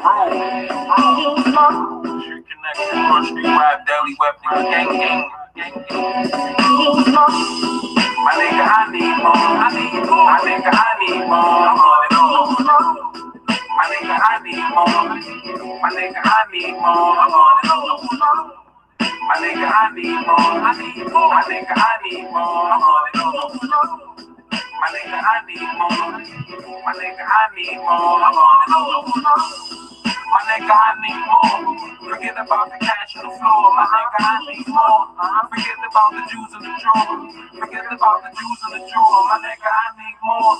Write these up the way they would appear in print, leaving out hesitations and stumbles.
Street connection, cross street rap, daily weapon, gang. My nigga, I need more. My nigga, I need more. My nigga, I need more. My nigga, I need more. My nigga, I need more. My nigga, I need more. My nigga, I need more. My nigga, I need more. My nigga, I need more. Forget about the cash on the floor. My nigga, I need more. Forget about the Jews in the drawer. Forget about the Jews in the drawer. My nigga, I need more.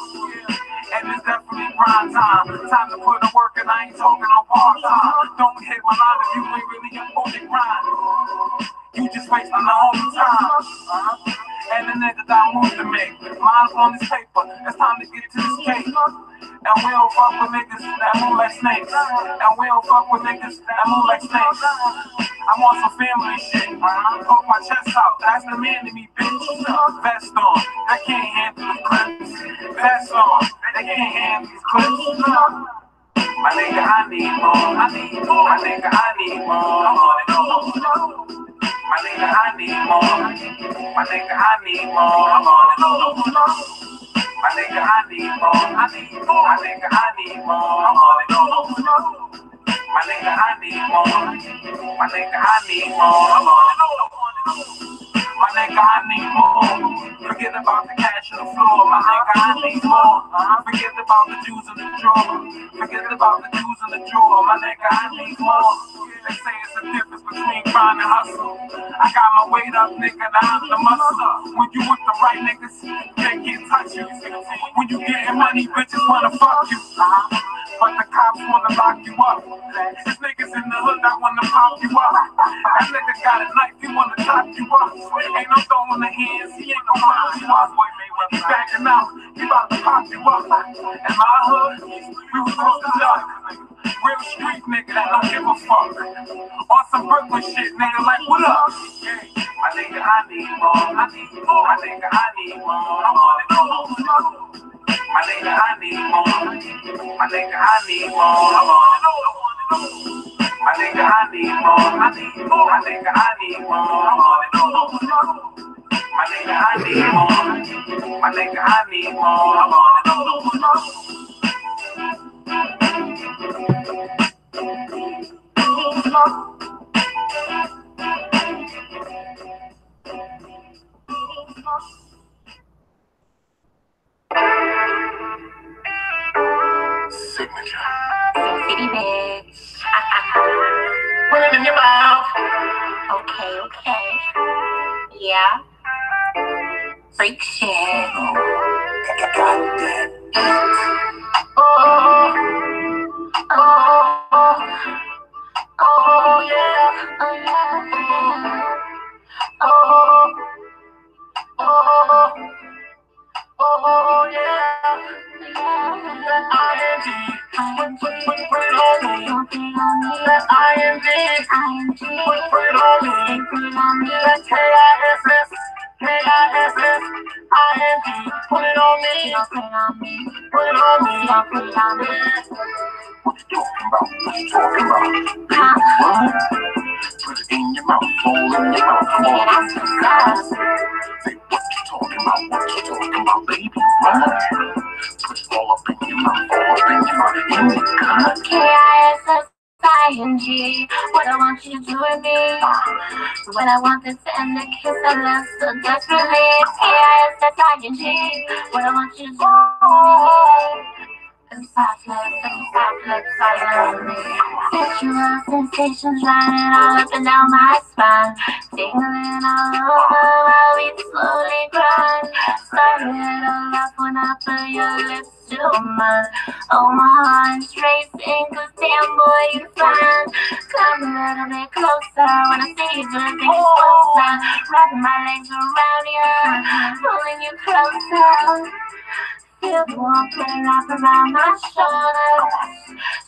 And it's definitely grind time. Time to put in work and I ain't talking on part time. Don't hit my line if you ain't really on the grind. You just wasting the whole time. And the nigga got moves to make. Mine's on this paper. It's time to get to this cake. And we don't fuck with niggas that move like snakes. And we don't fuck with niggas that move like snakes. I'm on some family shit. Poke my chest out. That's the man in me, bitch. Vest on. They can't handle the clips. Vest on. They can't handle these clips. My nigga, I need more. My nigga, I need more. My nigga, I need more. My nigga, I need more. My nigga, I need more. My nigga, I need more. My nigga, I need more. My nigga, I need more. My nigga, I need more. Forget about the cash on the floor. My nigga, I need more. Forget about the Jews in the drawer. Forget about the Jews in the drawer. My nigga, I need more. They say it's the difference between grind and hustle. I got my weight up, nigga, now I'm the muscle. When you with the right niggas, they can't touch you. When you getting money, bitches wanna fuck you. But the cops wanna lock you up. There's niggas in the hood that wanna pop you up. That nigga got a knife, he wanna chop you up. Ain't no throwing the hands, he ain't gon' lock you up. He backing out, he about to pop you up. In my hood, we was posted up. Real street nigga that don't give a fuck. On some Brooklyn shit, nigga, like, what up? My nigga, I need more. My nigga, I need more. My nigga, I need more. My nigga, I need more. My nigga, I need more. My nigga, I need more. My nigga, I need more. My nigga, I need more. Signature. Sincity, bitch. Put it in your mouth. Okay. Yeah. Freak shit. Got that. Oh, yeah. Oh, yeah. ING, put it on me. That ING, put it on me. That KISS, ING, put it on me. Put it on me. What you talking about? What you talking about? What? Put it in your mouth, all in your mouth. Yeah, that's what's up. Say what you talking about? What you talking about, baby? What? Put it all up in your mouth, all up in your mouth. KISSING, what I want you to do with me. When I want this tender kiss, I love so desperately. KISSING, what I want you to do with me. Soft lips, all over me. Sexual sensations running all up and down my spine. Tingling all over while we slowly grind. Started all up when I put your lips to mine. Oh, my heart's racing, cause damn boy, you fine. Come a little bit closer when I see you doing things closer. Wrapping my legs around you, pulling you closer. Feel the warmth wrap around my shoulders.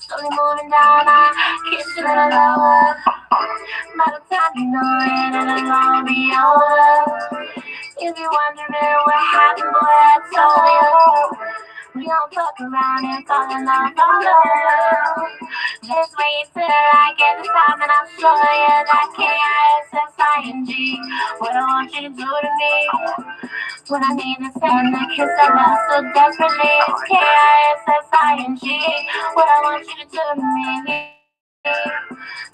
Slowly moving down, I kiss you a little lower. By the time you know it, it'll all be over. If you're wondering what happened, boy, I told you. We don't fuck around and fall in love, fall love. Just wait till I get the time and I'll show you that K-I-S-S-I-N-G. What I want you to do to me. What I need is send a kiss I love so desperately. It's K-I-S-S-I-N-G. What I want you to do to me.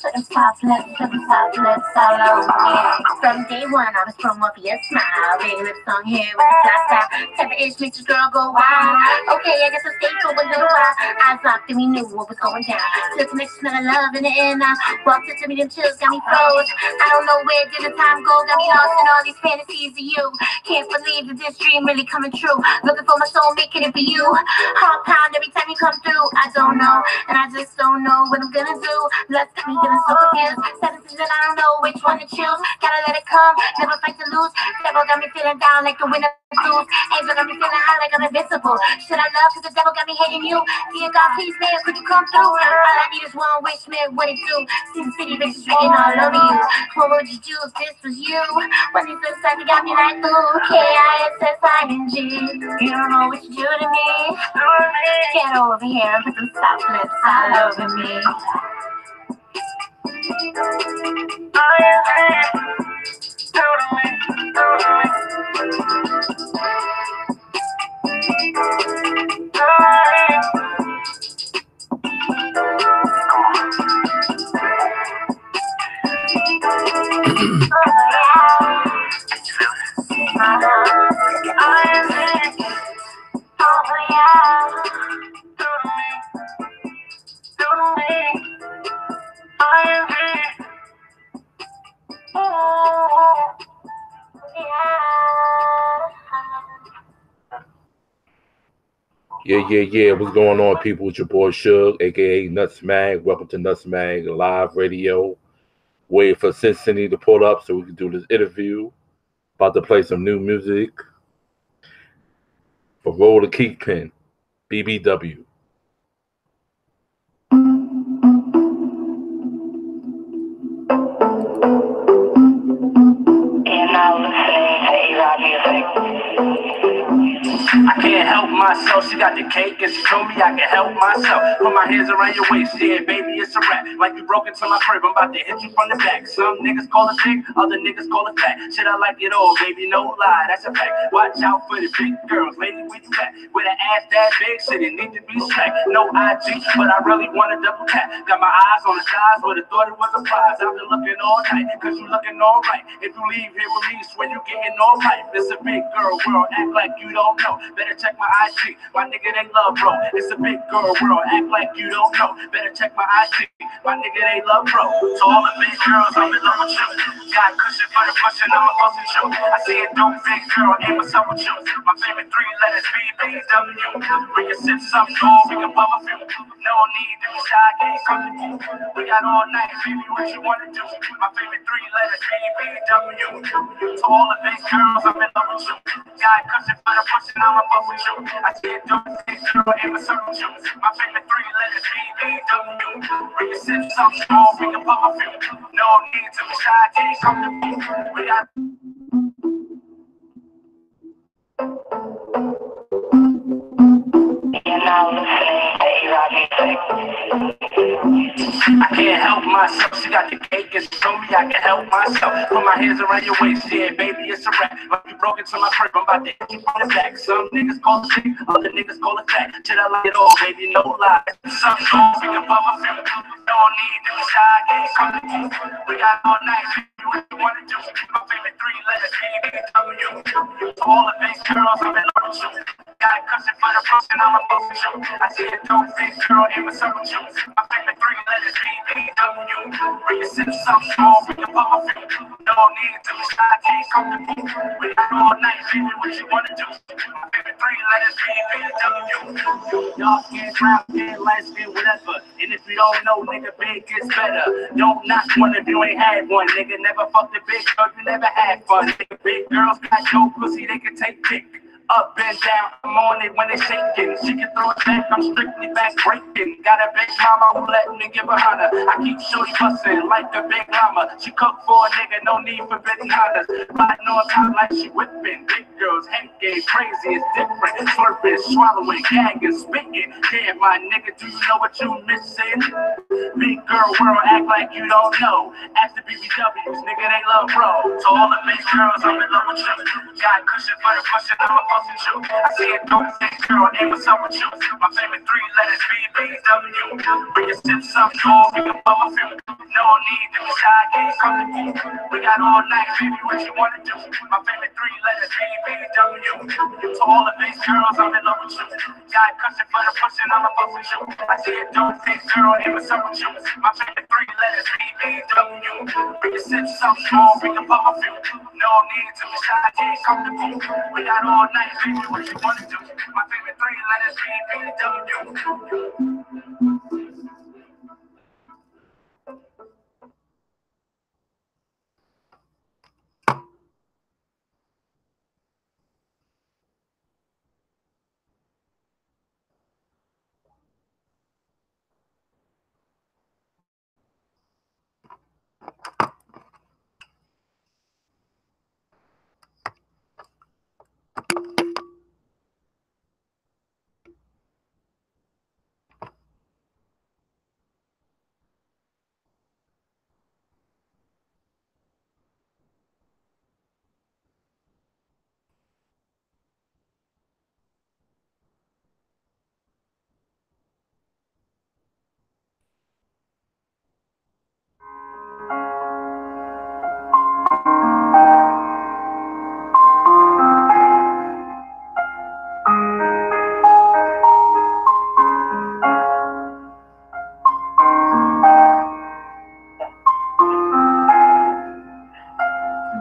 Put them soft lips all over me. From day one, I was thrown off your smile. Big lips on here with the flat style. Type of ish makes your girl go wild. Okay, I guess I'll stay for a little while. Eyes locked and we knew what was going down. Till the next smell of love in the air now. Walked into me, them chills got me froze. I don't know where did the time go. Got me lost in all these fantasies of you. Can't believe that this dream really coming true. Looking for my soul, making it for you. Heart pound every time you come through. I don't know, and I just don't know what I'm gonna do. Let's got me feeling so confused. Sentences and I don't know which one to choose. Gotta let it come, never fight to lose. Devil got me feeling down like the winter blues. Angel got me feeling high like I'm invincible. Should I love cause the devil got me hating you? Dear God, please man, could you come through? All I need is one wish, man, what it do? Sincity bitches written all over you. What would you do if this was you? When these lips like you got me like ooh, K-I-S-S-I-N-G. You don't know what you do to me. Get over here and put them soft lips all over me. Yeah. What's going on, people? It's your boy Suge, aka Nutsmag. Welcome to Nutsmag Live Radio. Waiting for Sincity to pull up so we can do this interview. About to play some new music for Roll the Kingpin, BBW. I can't help myself, she got the cake and she told me I can help myself. Put my hands around your waist, yeah, baby, it's a wrap. Like you broke into my crib, I'm about to hit you from the back. Some niggas call it big, other niggas call it fat. Shit, I like it all, baby, no lie, that's a fact. Watch out for the big girls, lady, where you at? With an ass that big, shit, it need to be smacked. No IG, but I really want a double tap. Got my eyes on the size, but I thought it was a prize. I've been looking all night, cause you looking all right. If you leave here with me, swear you getting all right. It's a big girl world, act like you don't know. Better check my IG, my nigga they love bro. It's a big girl world, act like you don't know. Better check my IG, my nigga they love bro. To all the big girls, I'm in love with you. Got cushion for the pushing, I'm a bustin' you. I see a dope big girl, aim what's up with you. My favorite three letters, BBW. We can sip some gold, we can bubble few. No need to be shy, can't come to you. We got all night, baby, what you wanna do? My favorite three letters, BBW. To all the big girls, I'm in love with you. Got cushion for the pushing, I'm a bustin' you. I see a dope big girl, aim what's up with you. My favorite three letters, BBW. We can sip some gold, we can bubble few. No need to be shy, can't come to me. We got I can't help myself, she got the cake and she told me I can help myself. Put my hands around your waist, yeah, baby, it's a wrap. Like you broke into my crib, I'm about to hit you from the back. Some niggas call it big, other niggas call it fat. Shit, I like it all, baby, no lie. Some goals, we can bubble few. No need to be shy, can't come to you. We got all night, baby, what you wanna do? My favorite three letters, BBW. To all the big girls, I'm in love with you. Got a cushion for the person, I'm a bustin' you. I see a dope big girl, aim what's up with you. My favorite three letters, BBW. We can sip some gold, we can bubble few. No need to be shy, can't come to me. We got all night, baby, what you wanna do? My favorite three letters, BBW. Y'all skin, brown skin, light skin, whatever. And if you don't know, nigga, big gets better. Don't knock one if you ain't had one, nigga. Never fucked a big girl, you never had fun. Nigga, big girls got no pussy, they can take dick. Up and down, I'm on it when they shaking. She can throw it back, I'm strictly back breaking. Got a big mama who let me give her honor. I keep shorty bustin' like a big mama. She cook for a nigga, no need for Benny Hunters. Riding on top like she whipping. Big girls, head game, crazy, it's different. Slurping, swallowing, gagging, spitting. Damn, my nigga, do you know what you missing? Big girl world, act like you don't know. Ask the BBWs, nigga, they love bro. To all the big girls, I'm in love with you. Got cushion for the pushing, I'm a fucking you. I see it dope, big girl, ain't what's up with you. My favorite three letters, BBW. Bring your sip, some cool, we can bubble few. No need to be shy, can't come to me. We got all night, baby, what you wanna do? My favorite three letters, BBW. To all the big girls, I'm in love with you. Got cushion for the pushing, I'm a fucking you. I see it dope, big girl, ain't what's up with you. My favorite three letters, BBW. Bring your sip, some cool, we can bubble few. No need to be shy, can't come to me. We got all night, baby, what you wanna do? My favorite three letters, BBW.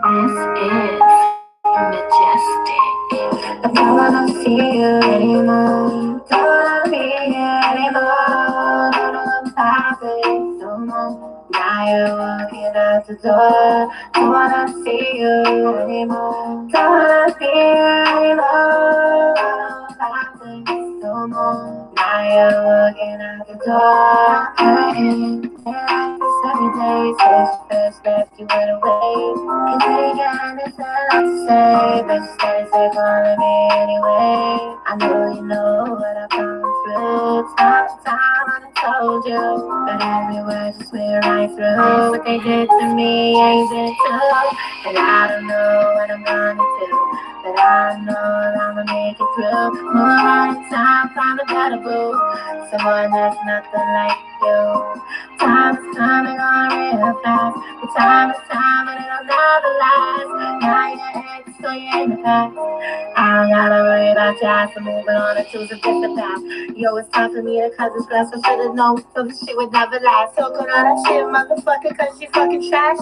This is majestic. I don't wanna see you anymore. Don't wanna be here anymore. Don't know what's happening no more. Now you're walking out the door. Don't wanna see you anymore. Don't wanna be here anymore. Don't know what's happening no more. Now you're walking out the door. Hurting. Every day, since you first left, you went away. Can't take anything else to say, but you stay calling me anyway. I know you know what I've gone through. Time to time, I done told you, but every word just went right through. What they did to me ain't been true, and I don't know what I'm gonna do. But I know I'ma make it through. More time, find a better boo. Someone that's nothing like you. Time is coming on real fast. The time is time and it'll never last. Now you're ex, so you in the past. I don't gotta worry about your ass. I'm moving on and choose a different path. Yo, it's time for me to cut this grass. I should've known so this shit would never last. Talking all that shit, motherfucker, cause you fucking trash.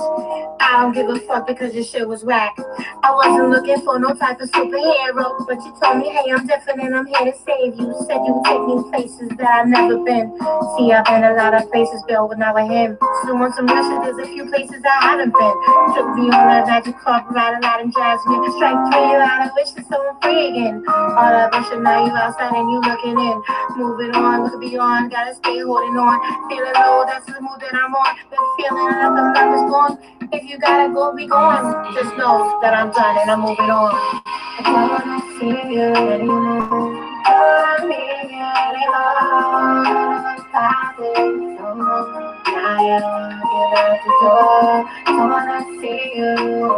I don't give a fuck because your shit was whack. I wasn't looking for no type of superhero, but you told me, hey, I'm different and I'm here to save you. Said you would take me places that I've never been. See, I've been a lot of places, Bill, but not with him. Still want some real shit, there's a few places I haven't been. Took me on that magic carpet ride, a lot in Jasmine. Strike three, out of wish to so I'm free again. All that bullshit, now you outside and you looking in. Moving on, look beyond, gotta stay holding on. Feeling low, that's the mood that I'm on. Been feeling like the love is gone. If you gotta go, be gone. Just know that I'm done and I'm moving on. I don't wanna see you anymore. Don't wanna be you anymore. What's happening so long? Now you're walking out the door. Don't wanna see you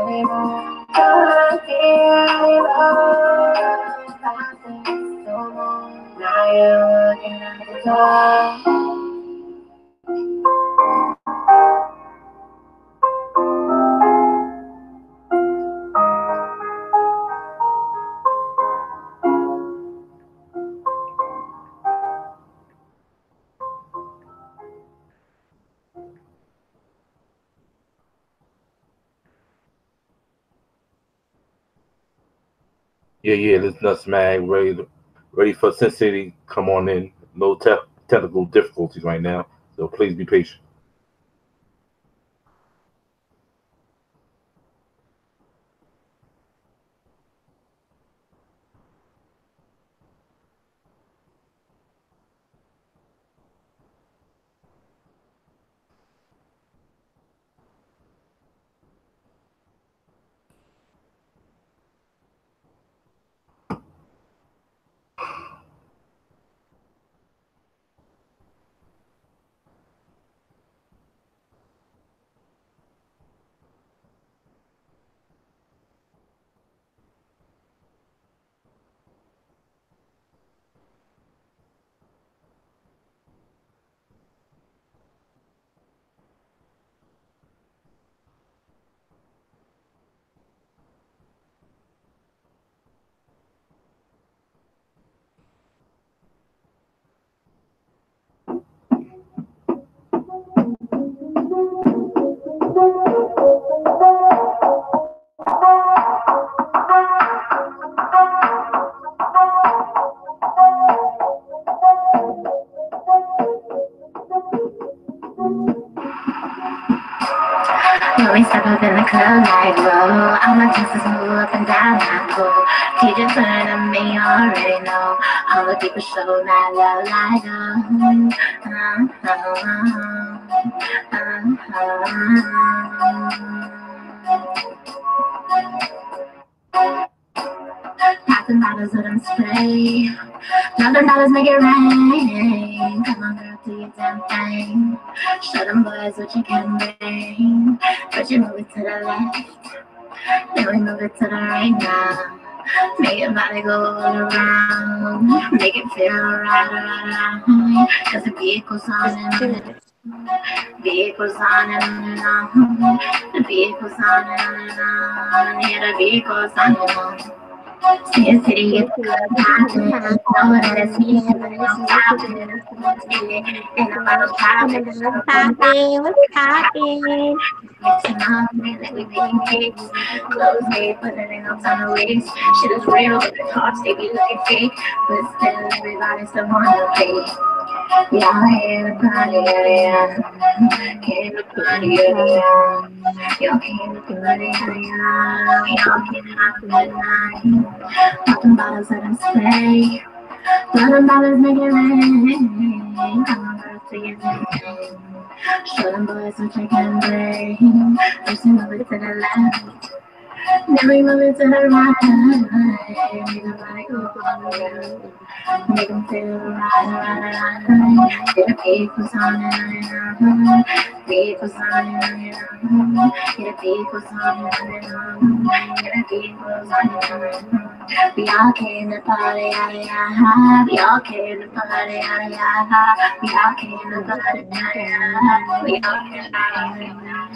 anymore. Don't wanna be you anymore. What's happening so long? Now you're walking out the door. Yeah, this nuts mag ready for Sincity. Come on in. No technical difficulties right now, so please be patient. When we step up in the club like whoa, all my juices move up and down like whoa. DJ turn on me, you already know. All the people show that love like Popping bottles of them spray. London dollars make it rain. Come on, girl, do your damn thing. Show them boys what you can bring. But you move it to the left, then we move it to the right now. Make your body go all around. Make it feel right. Cause the beat goes on and on. The beat goes on and on. The beat goes on and on. Yeah, the beat goes on and on. Sincity, it's poppin'. Know that it's me, I'm poppin'. And I'm poppin'. What's poppin'? What's poppin'? Mixing up, man, like we making cakes. Clothes made, but there ain't no time to waste. Shit is real, but the talks, they be looking fake. But still, everybody still wanna pay. We all here to party, yeah. Came to party, yeah. Y'all came to party, yeah. We all came to have a good night. Popping bottles of them spray. Bottom dollars make it rain. Come on, girl, do your thing. Show them boys what you can bring. First you move it to the left, then we move it to the right. Make the body go all around. Make them feel right. Get the beat goes on and on. Beat goes on and on. Get the beat goes on and on. Get the beat goes on and on. We all came to party, yeah. We all came to party, yeah. We all came to party, yeah. We all came to party, yeah.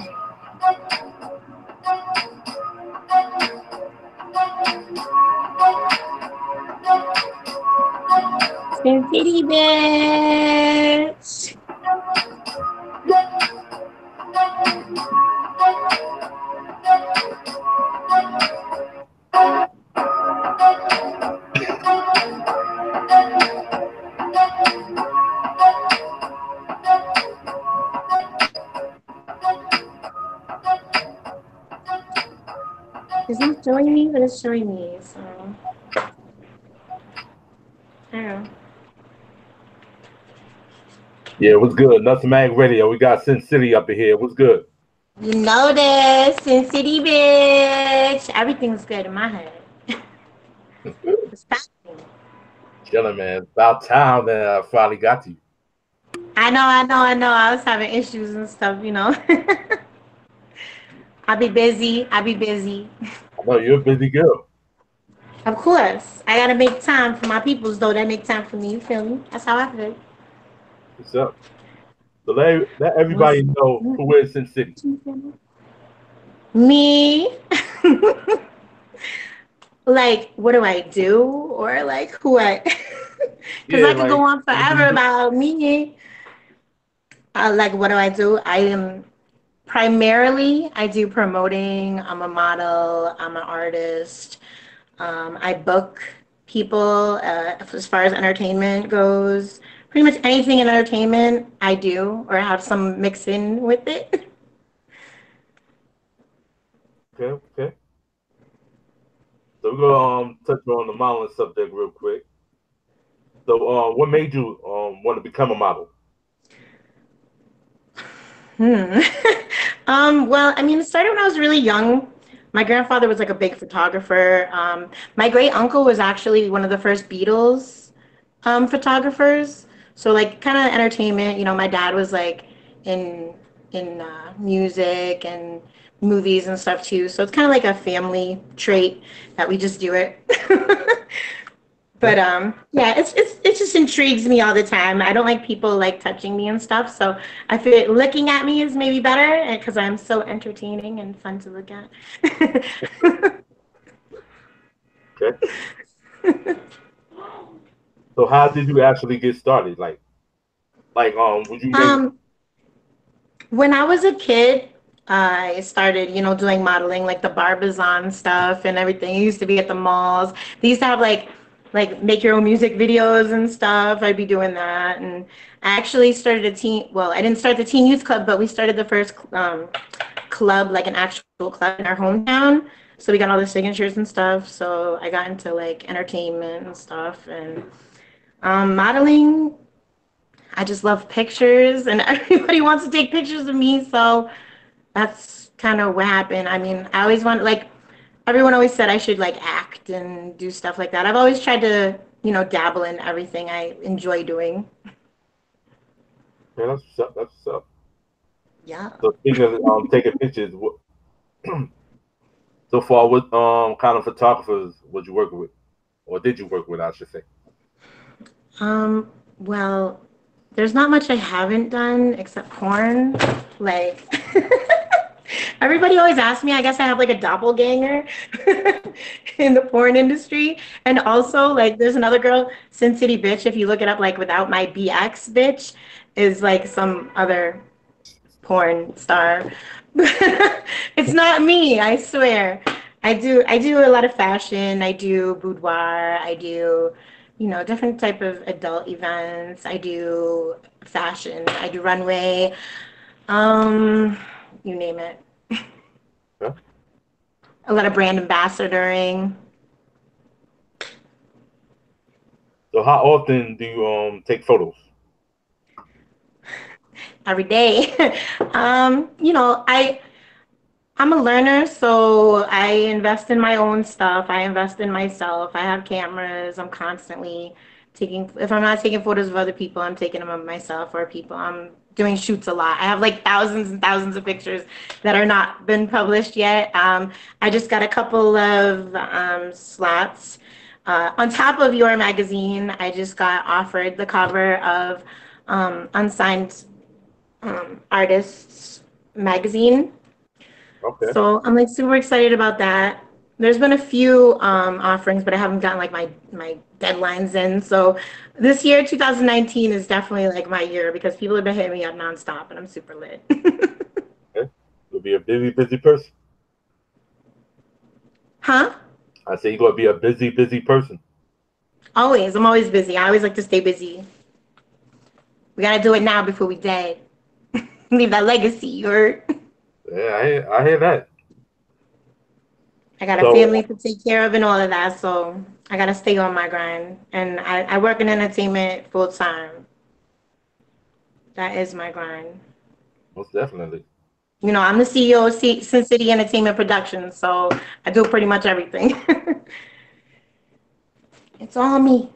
Sincity, bitch. It's not showing me, but it's showing me, so I don't know. Yeah, what's good? Nothing Mag Radio. We got Sincity up in here. What's good? You know this, Sincity, bitch. Everything's good in my head. It's popping. Chilling, man. It's about time that I finally got to you. I know. I was having issues and stuff, you know. I'll be busy. I know you're a busy girl. Of course. I gotta make time for my peoples, though. That make time for me. You feel me? That's how I feel. What's up? So let everybody know who is Sincity. Me. Like, what do I do? Or like who I... Because I could go on forever about me. Like, what do? I am... Primarily, I do promoting. I'm a model. I'm an artist. I book people as far as entertainment goes. Pretty much anything in entertainment I do or have some mix in with it. Okay. So we're gonna touch on the modeling subject real quick. So what made you want to become a model? Well, I mean, it started when I was really young. My grandfather was like a big photographer. My great uncle was actually one of the first Beatles photographers. So like kind of entertainment, you know, my dad was like in music and movies and stuff too. So it's kind of like a family trait that we just do it. But yeah, it just intrigues me all the time. I don't like people like touching me and stuff. So I feel looking at me is maybe better because I'm so entertaining and fun to look at. Okay. So how did you actually get started? Like would you? When I was a kid, I started, you know, doing modeling, like the Barbizon stuff and everything. It used to be at the malls. They used to have like make your own music videos and stuff. I'd be doing that. And I actually started I didn't start the Teen Youth Club, but we started the first club, like an actual club in our hometown. So we got all the signatures and stuff. So I got into like entertainment and stuff and modeling. I just love pictures and everybody wants to take pictures of me. So that's kind of what happened. I mean, I always want like everyone always said I should like act and do stuff like that. I've always tried to, dabble in everything I enjoy doing. Yeah, that's what's up. That's what's up. Yeah. So speaking of taking pictures, so far, what kind of photographers was you working with, or did you work with? I should say. Well, there's not much I haven't done except porn. Like, everybody always asks me, I guess I have like a doppelganger in the porn industry. And also, like, there's another girl, Sincity bitch, if you look it up, like, without my BX bitch, is like some other porn star. It's not me, I swear. I do a lot of fashion, I do boudoir, I do, different type of adult events. I do fashion, I do runway, um, you name it. Yeah. A lot of brand ambassadoring So how often do you take photos? every day. I'm a learner, so I invest in my own stuff. I invest in myself. I have cameras. I'm constantly taking, if I'm not taking photos of other people, I'm taking them of myself or people. I'm doing shoots a lot. I have like thousands and thousands of pictures that are not been published yet. I just got a couple of slots. On top of your magazine, I just got offered the cover of Unsigned Artists magazine. Okay. So I'm like super excited about that. There's been a few offerings, but I haven't gotten like my deadlines in. So this year, 2019, is definitely like my year because people have been hitting me up nonstop, and I'm super lit. Okay. You'll be a busy, busy person. Huh? I say you're gonna be a busy, busy person. Always. I'm always busy. I always like to stay busy. We gotta do it now before we dead. Leave that legacy. Or Yeah, I hear that. I got a So family to take care of and all of that. So I gotta stay on my grind. And I work in entertainment full time. That is my grind. most definitely. I'm the CEO of Sin City Entertainment Productions, so I do pretty much everything. It's all me.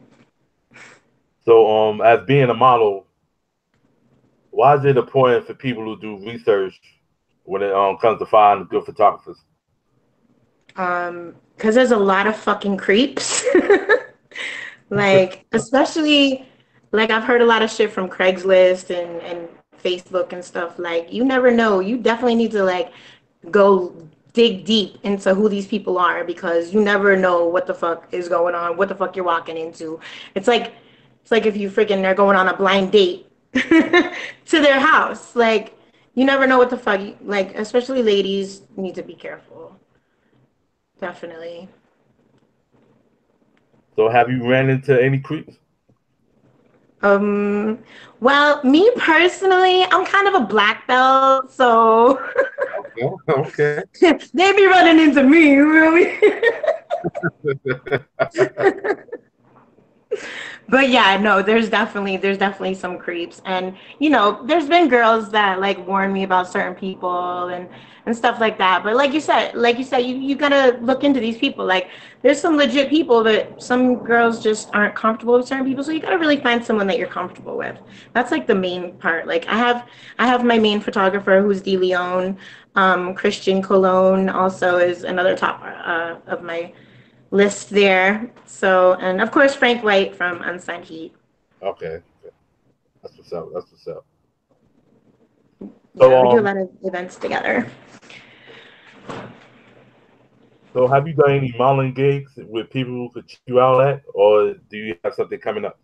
So as being a model, why is it important for people who do research when it comes to finding good photographers? Because there's a lot of fucking creeps. Like, especially, like, I've heard a lot of shit from Craigslist and Facebook and stuff. Like, you never know. You definitely need to, like, go dig deep into who these people are because you never know what the fuck is going on, what the fuck you're walking into. It's like it's like if you freaking are going on a blind date to their house. Like you never know what the fuck like especially ladies need to be careful. Definitely. So have you ran into any creeps? Um well, me personally, I'm kind of a black belt, so Okay. Okay. they be running into me, really. But yeah, no, there's definitely some creeps, and there's been girls that like warn me about certain people and stuff like that. But like you said, you gotta look into these people. Like there's some legit people, but some girls just aren't comfortable with certain people. So you gotta really find someone that you're comfortable with. That's like the main part. Like I have my main photographer who's De Leon. Christian Cologne also is another top of my list there. So, and of course, Frank White from Unsigned Heat. Okay. That's what's up. That's what's up. So Yeah, we do a lot of events together. so have you done any modeling gigs with people who could check you out at, or do you have something coming up?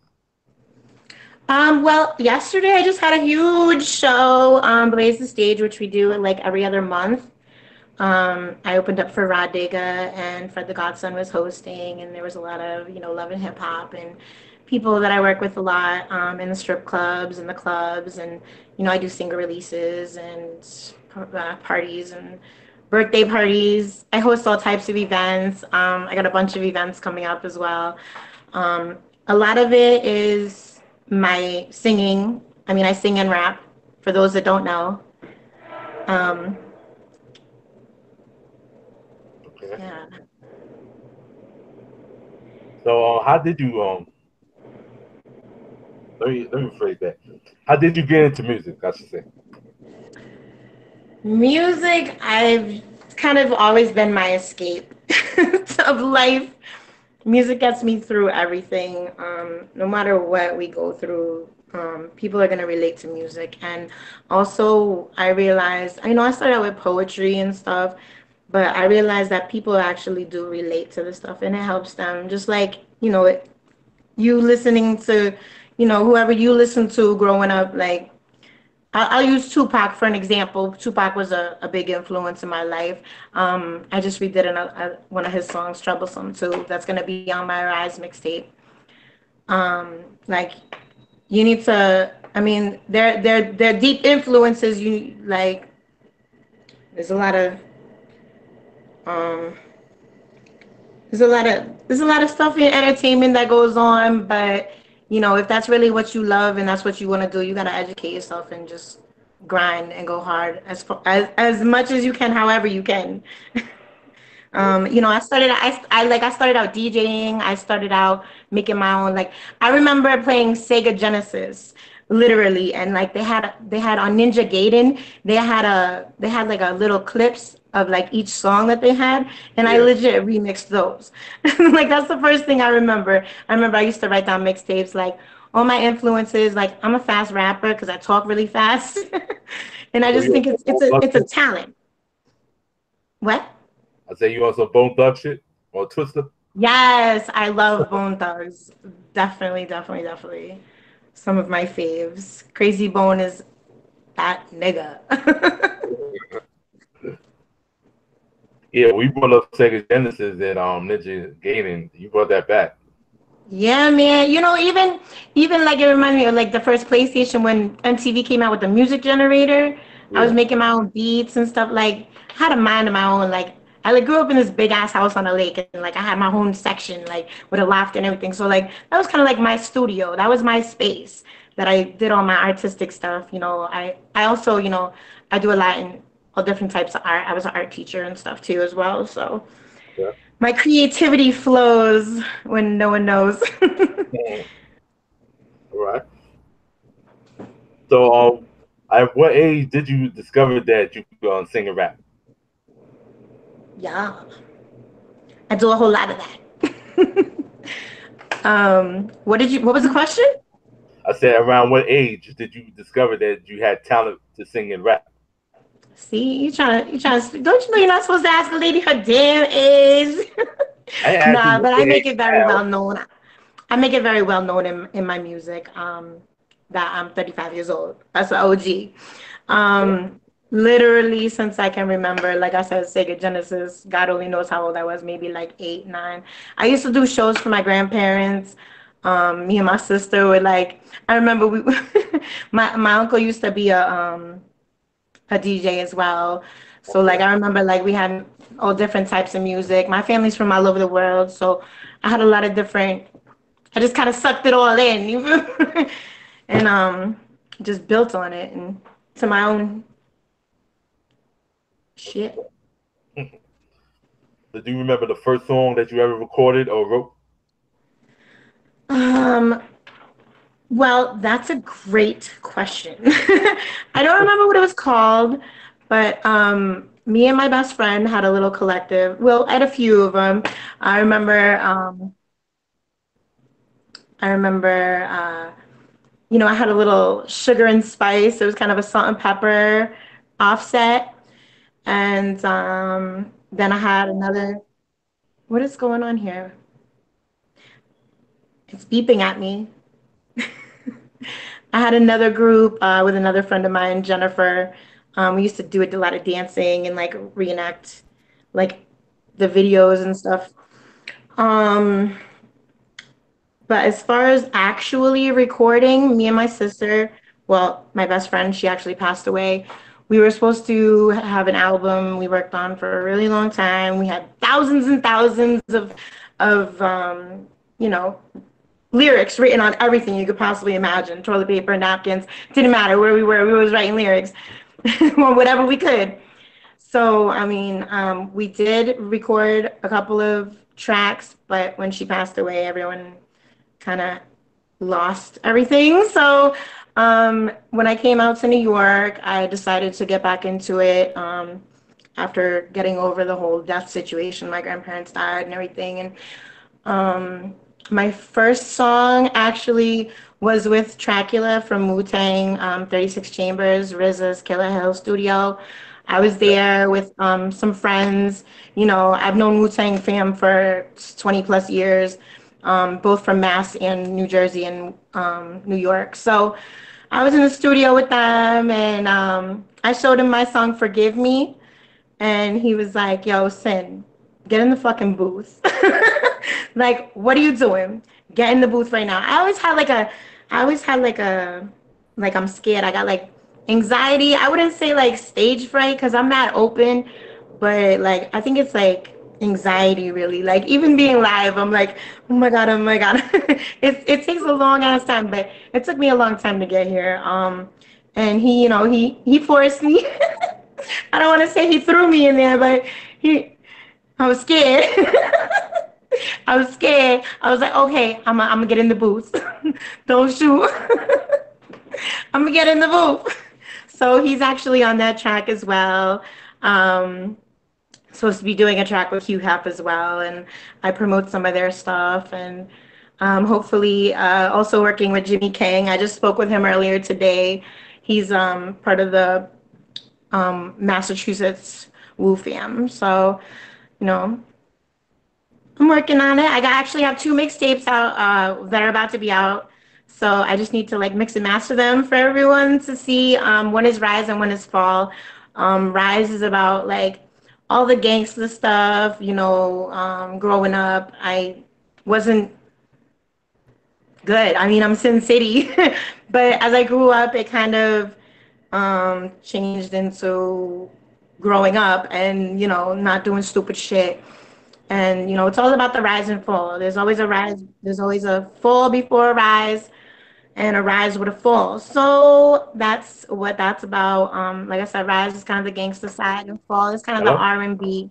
Well, yesterday I just had a huge show, Blaze the Stage, which we do like every other month. I opened up for Rod Digga and Fred the Godson was hosting, and there was a lot of love and hip hop and people that I work with a lot in the strip clubs and the clubs, and I do single releases and parties and birthday parties. I host all types of events. I got a bunch of events coming up as well. Um, a lot of it is my singing. I mean, I sing and rap. For those that don't know, um, Okay. yeah. So how did you let me phrase that. How did you get into music? I should say. Music, I've kind of always been my escape of life. Music gets me through everything. No matter what we go through, people are going to relate to music. And also, I realized, I started out with poetry and stuff, but I realized that people actually do relate to the stuff and it helps them. Just like, you listening to, whoever you listen to growing up, like, I'll use Tupac for an example. Tupac was a big influence in my life. I just redid one of his songs, Troublesome, too. That's going to be on my Rise mixtape. Like, you need to, I mean, they're deep influences. There's a lot of, um, there's a lot of stuff in entertainment that goes on, but if that's really what you love and that's what you want to do, you got to educate yourself and just grind and go hard as much as you can, however you can. I started out DJing. I started out making my own. Like, I remember playing Sega Genesis, literally, and like they had on Ninja Gaiden. They had like a little clips of like each song that they had, and I Yeah. legit remixed those. Like, that's the first thing I remember. I remember I used to write down mixtapes like all my influences. Like, I'm a fast rapper because I talk really fast, and I So just you think also it's Bone it's a Thugs it's a shit? talent. What? I say you also Bone Thug shit or Twister? Yes, I love Bone Thugs. Definitely, definitely, definitely. Some of my faves. Crazy Bone is that nigga. Yeah, we brought up Sega Genesis and Ninja Gaming. You brought that back. Yeah, man. Even like it reminded me of like the first PlayStation when MTV came out with the music generator. I was Yeah. making my own beats and stuff. Like, I had a mind of my own. Like, I like grew up in this big ass house on a lake, and like I had my own section like with a loft and everything. So like that was kind of like my studio. That was my space that I did all my artistic stuff. I also I do a lot in all different types of art. I was an art teacher and stuff too as well. So Yeah. my creativity flows when no one knows. Mhm. All right. So, at what age did you discover that you could sing and rap? Yeah, I do a whole lot of that. What was the question? I said, around what age did you discover that you had talent to sing and rap? See, you trying to, don't you know you're not supposed to ask a lady her damn age? I ain't asked you Nah, what but I the make age it very now. well known. I make it very well known in my music that I'm 35 years old. That's an OG. Yeah. Literally since I can remember, like I said, Sega Genesis, God only knows how old I was, maybe like 8, 9. I used to do shows for my grandparents. Me and my sister would like, I remember my uncle used to be a DJ as well. So like Okay. I remember like we had all different types of music. My family's from all over the world, so I had a lot of different. I just kind of sucked it all in, you feel? And just built on it and to my own shit. So do you remember the first song that you ever recorded or wrote? Um, well, that's a great question. I don't remember what it was called, but me and my best friend had a little collective. Well, I had a few of them. I remember. I remember. I had a little sugar and spice. It was kind of a salt and pepper offset, and then I had another. What is going on here? It's beeping at me. I had another group with another friend of mine, Jennifer. We used to do a lot of dancing and like reenact like the videos and stuff. Um, But as far as actually recording, me and my sister, well, my best friend, she actually passed away. We were supposed to have an album we worked on for a really long time. We had thousands and thousands of you know, lyrics written on everything you could possibly imagine. Toilet paper, napkins, didn't matter where we was writing lyrics on whatever we could. So, I mean, we did record a couple of tracks, but when she passed away, everyone kind of lost everything. So when I came out to New York, I decided to get back into it after getting over the whole death situation. My grandparents died and everything. And my first song actually was with Tracula from Wu-Tang, 36 Chambers, RZA's Killer Hill studio. I was Okay. there with some friends. You know, I've known Wu-Tang fam for 20 plus years, both from Mass and New Jersey and New York. So I was in the studio with them, and I showed him my song "Forgive Me," and he was like, "Yo, Sin, get in the fucking booth." Like, what are you doing? Get in the booth right now. I always had like I'm scared. I got like anxiety. I wouldn't say like stage fright because I'm not open, but like I think it's like anxiety really. Like even being live, I'm like, oh my god, oh my god. It takes a long ass time, but it took me a long time to get here. And he, you know, he forced me. I don't want to say he threw me in there, but he, I was scared. I was scared. I was like, okay, I'm gonna get in the booth. Don't shoot. I'm gonna get in the booth. So he's actually on that track as well. Um, Supposed to be doing a track with Hugh Hef as well, and I promote some of their stuff, and hopefully also working with Jimmy King. I just spoke with him earlier today. He's part of the Massachusetts Woo fam. So, you know, I'm working on it. Actually have two mixtapes out that are about to be out. So I just need to like mix and master them for everyone to see. One is Rise and one is Fall. Rise is about like all the gangster stuff, you know, growing up. I wasn't good. I mean, I'm Sin City, but as I grew up, it kind of changed into growing up and, you know, not doing stupid shit. And, you know, it's all about the rise and fall. There's always a rise, there's always a fall before a rise and a rise with a fall. So that's what that's about. Like I said, rise is kind of the gangster side and fall is kind of the Hello?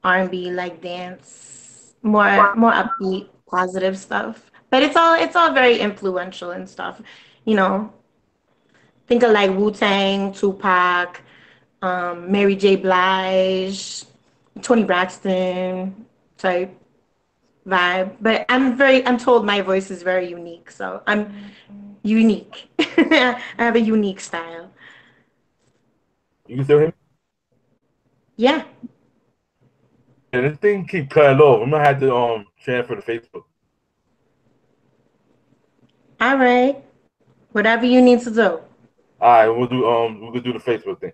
R&B like dance, more upbeat, positive stuff. But it's all very influential and stuff. You know, think of like Wu-Tang, Tupac, Mary J. Blige, Tony Braxton type vibe. But I'm told my voice is very unique, so I'm unique. I have a unique style. You can still hear me? Yeah. Yeah, this thing keep cutting off. I'm gonna have to transfer to Facebook. All right. Whatever you need to do. All right, we'll do the Facebook thing.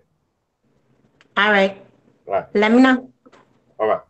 All right. All right, Let me know. all right.